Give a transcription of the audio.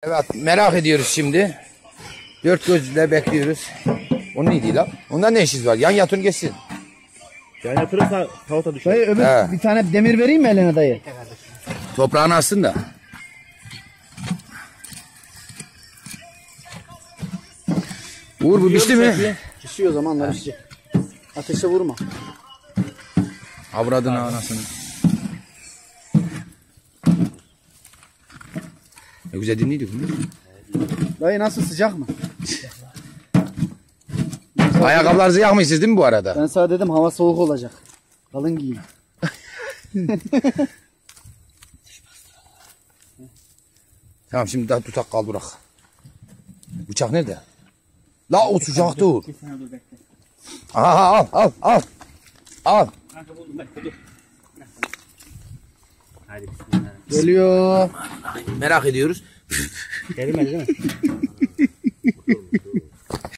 Evet, merak ediyoruz şimdi. Dört gözle bekliyoruz. O neydi lan? Ondan ne işiniz var? Yan yatın geçsin. Yani yatırırsa kavuta düşer. Dayı öbür He. bir tane demir vereyim mi eline dayı? Toprağını alsın da. Uğur bu pişti mi? Pişiyor zamanla pişecek. Ateşe vurma. Avradını anasını. Ne güzel dinliyorduk bunu. Dayı nasıl, sıcak mı? Ayakkabılarınızı yakmışsınız değil mi bu arada? Ben sana dedim hava soğuk olacak. Kalın giyin. Tamam şimdi daha tutak kal bırak. Bıçak nerede? La o sıcak dur. Aha al. Al. Hadi bismillah. Geliyor. Merak ediyoruz. Gelmedi değil mi?